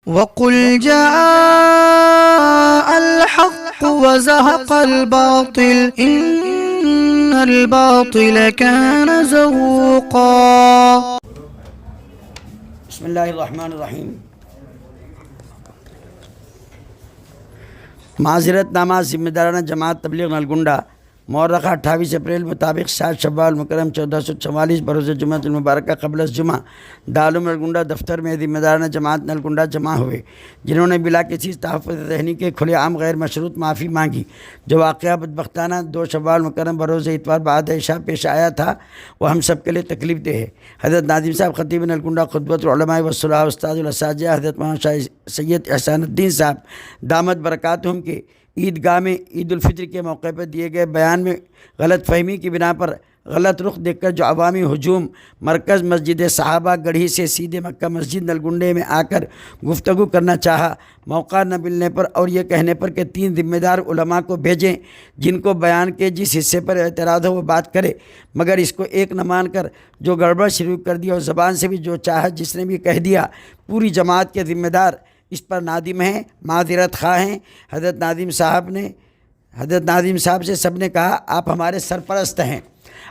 وقل جاء الحق وزهق الباطل إن الباطل كان زهوقا۔ بسم اللہ الرحمن الرحیم۔ معذرت نامہ ذمہ دارانہ جماعت تبلیغ نلگنڈا مورخہ 28 اپریل مطابق 7 شوال مکرم 1444 بروز جمعۃ المبارکہ قبل الجمعہ دارالعلوم نلگنڈا دفتر میں ذمہ دارانہ جماعت نلگنڈا جمع ہوئے، جنہوں نے بلا کسی تحفظ ذہنی کے کھلے عام غیر مشروط معافی مانگی۔ جو واقعہ بدبختانہ 2 شوال مکرم بروز اتوار بعد عشاء پیش آیا تھا وہ ہم سب کے لیے تکلیف دہ ہے۔ حضرت ناظم صاحب خطیب نلگنڈا خطبۃ العلماء والصلاح استاذ الاساتذہ حضرت مولانا شاہ سید احسان الدین صاحب دامت برکاتہم کے عیدگاہ میں عید الفطر کے موقع پر دیے گئے بیان میں غلط فہمی کی بنا پر غلط رخ دیکھ کر جو عوامی ہجوم مرکز مسجد صحابہ گڑھی سے سیدھے مکہ مسجد نلگنڈے میں آ کر گفتگو کرنا چاہا، موقع نہ ملنے پر اور یہ کہنے پر کہ 3 ذمہ دار علماء کو بھیجیں جن کو بیان کے جس حصے پر اعتراض ہو وہ بات کرے، مگر اس کو ایک نہ مان کر جو گڑبڑ شروع کر دی اور زبان سے بھی جو چاہا جس نے بھی کہہ دیا، پوری جماعت کے ذمہ دار اس پر نادم ہیں، معذرت خواہ ہیں۔ حضرت ناظم صاحب سے سب نے کہا آپ ہمارے سرپرست ہیں،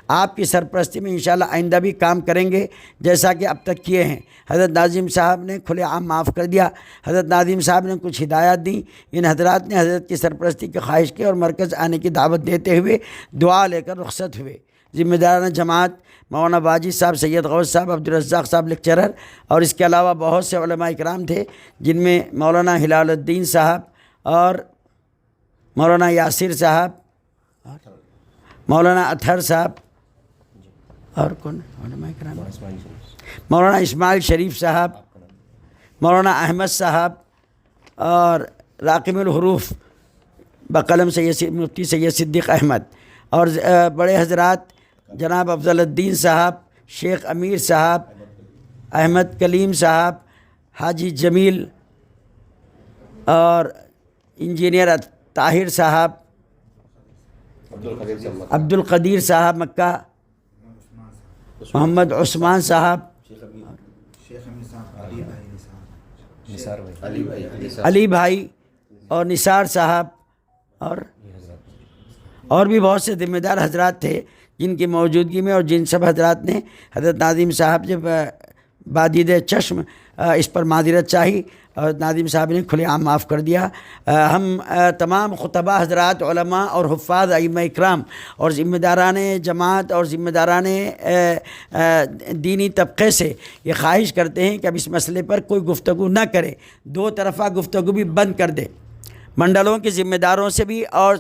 آپ کی سرپرستی میں انشاءاللہ آئندہ بھی کام کریں گے جیسا کہ اب تک کیے ہیں۔ حضرت ناظم صاحب نے کھلے عام معاف کر دیا۔ حضرت ناظم صاحب نے کچھ ہدایات دیں، ان حضرات نے حضرت کی سرپرستی کی خواہش کی اور مرکز آنے کی دعوت دیتے ہوئے دعا لے کر رخصت ہوئے۔ ذمہ دارانہ جماعت مولانا واجد صاحب، سید غوث صاحب، عبدالرزاق صاحب لیکچرر اور اس کے علاوہ بہت سے علماء اکرام تھے، جن میں مولانا ہلال الدین صاحب اور مولانا یاسر صاحب، مولانا اطہر صاحب اور کون علماء اکرام، مولانا اسماعیل شریف صاحب، مولانا احمد صاحب اور راقم الحروف بقلم مفتی سید صدیق احمد اور بڑے حضرات جناب افضل الدین صاحب، شیخ امیر صاحب، احمد کلیم صاحب، حاجی جمیل اور انجینئر طاہر صاحب، عبد القدیر صاحب مکہ، محمد عثمان صاحب، علی بھائی اور نثار صاحب اور بھی بہت سے ذمہ دار حضرات تھے جن کی موجودگی میں اور جن سب حضرات نے حضرت ناظم صاحب جب بادید چشم اس پر معذرت چاہی اور ناظم صاحب نے کھلے عام معاف کر دیا۔ ہم تمام خطبہ حضرات، علماء اور حفاظ ائمہ اکرام اور ذمہ داران جماعت اور ذمہ داران دینی طبقے سے یہ خواہش کرتے ہیں کہ اب اس مسئلے پر کوئی گفتگو نہ کرے، 2 طرفہ گفتگو بھی بند کر دے۔ منڈلوں کے ذمہ داروں سے بھی اور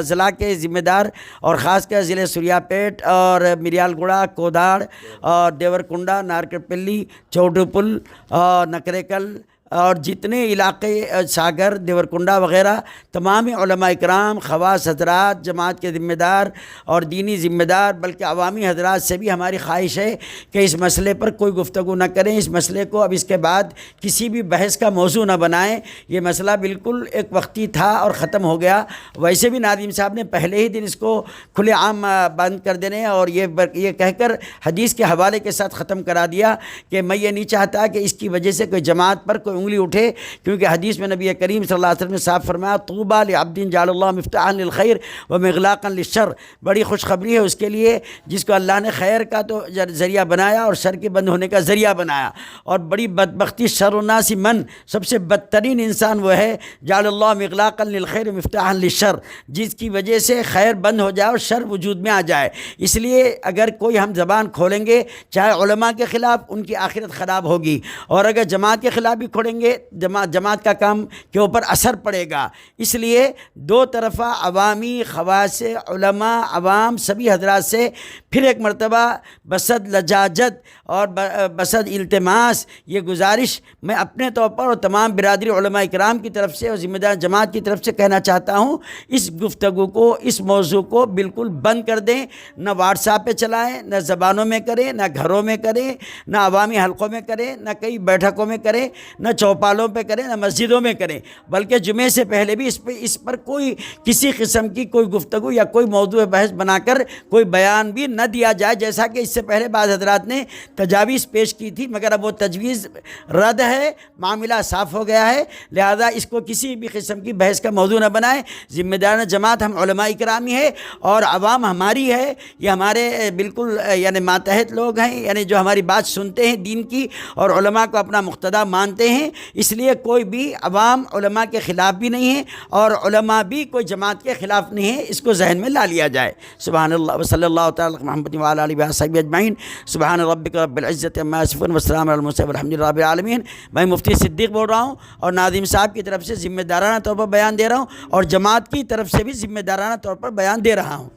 ضلع کے ذمہ دار اور خاص کر ضلع سوریا پیٹ اور مریال گڑا، کوداڑ اور دیورکنڈا، نارکپلی، چوٹو پل اور نکریکل اور جتنے علاقے ساگر، دیورکنڈا وغیرہ تمام علماء اکرام، خواص حضرات، جماعت کے ذمہ دار اور دینی ذمہ دار بلکہ عوامی حضرات سے بھی ہماری خواہش ہے کہ اس مسئلے پر کوئی گفتگو نہ کریں، اس مسئلے کو اب اس کے بعد کسی بھی بحث کا موضوع نہ بنائیں۔ یہ مسئلہ بالکل ایک وقتی تھا اور ختم ہو گیا۔ ویسے بھی ناظم صاحب نے پہلے ہی دن اس کو کھلے عام بند کر دینے اور یہ کہہ کر حدیث کے حوالے کے ساتھ ختم کرا دیا کہ میں یہ نہیں چاہتا کہ اس کی وجہ سے کوئی جماعت پر کوئی انگلی اٹھے، کیونکہ حدیث میں نبی کریم صلی اللہ علیہ وسلم نے صاف فرمایا طوبیٰ لعبد جعل اللہ مفتاحا للخیر ومغلاقا للشر، بڑی خوشخبری ہے اس کے لیے جس کو اللہ نے خیر کا تو ذریعہ بنایا اور شر کے بند ہونے کا ذریعہ بنایا، اور بڑی بدبختی شر الناس من، سب سے بدترین انسان وہ ہے جعل اللہ مغلاقا للخیر مفتاحا للشر، جس کی وجہ سے خیر بند ہو جائے اور شر وجود میں آ جائے۔ اس لیے اگر کوئی ہم زبان کھولیں گے چاہے علماء کے خلاف، ان کی آخرت خراب ہوگی، اور اگر جماعت کے خلاف بھی کھولیں گے جماعت کا کام کے اوپر اثر پڑے گا۔ اس لیے 2 طرفہ عوامی، خواص، علماء، عوام سبھی حضرات سے پھر ایک مرتبہ بصد لجاجت اور بصد التماس یہ گزارش میں اپنے طور پر اور تمام برادری علماء اکرام کی طرف سے اور ذمہ دار جماعت کی طرف سے کہنا چاہتا ہوں، اس گفتگو کو، اس موضوع کو بالکل بند کر دیں، نہ واٹس ایپ پہ چلائیں، نہ زبانوں میں کریں، نہ گھروں میں کریں، نہ عوامی حلقوں میں کریں، نہ کئی بیٹھکوں میں کریں، نہ چوپالوں پہ کریں نہ مسجدوں میں کریں، بلکہ جمعے سے پہلے بھی اس پر کوئی کسی قسم کی کوئی گفتگو یا کوئی موضوع بحث بنا کر کوئی بیان بھی نہ دیا جائے، جیسا کہ اس سے پہلے بعض حضرات نے تجاویز پیش کی تھی، مگر اب وہ تجویز رد ہے، معاملہ صاف ہو گیا ہے، لہذا اس کو کسی بھی قسم کی بحث کا موضوع نہ بنائیں۔ ذمہ داران جماعت ہم علماء اکرامی ہے اور عوام ہماری ہے، یہ ہمارے بالکل یعنی ماتحت لوگ ہیں، یعنی جو ہماری بات سنتے ہیں دین کی اور علماء کو اپنا مقتدا مانتے ہیں، اس لیے کوئی بھی عوام علماء کے خلاف بھی نہیں ہے اور علماء بھی کوئی جماعت کے خلاف نہیں ہے، اس کو ذہن میں لا لیا جائے۔ سبحان اللہ وصلی اللہ تعالی علی محمد وعلی آلہ وصحبہ اجمعین۔ سبحان ربک رب العزۃ عما یصفون وسلام علی المرسلین والحمد للہ رب العالمین۔ میں مفتی صدیق بول رہا ہوں اور ناظم صاحب کی طرف سے ذمہ دارانہ طور پر بیان دے رہا ہوں اور جماعت کی طرف سے بھی ذمہ دارانہ طور پر بیان دے رہا ہوں۔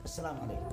السلام علیکم۔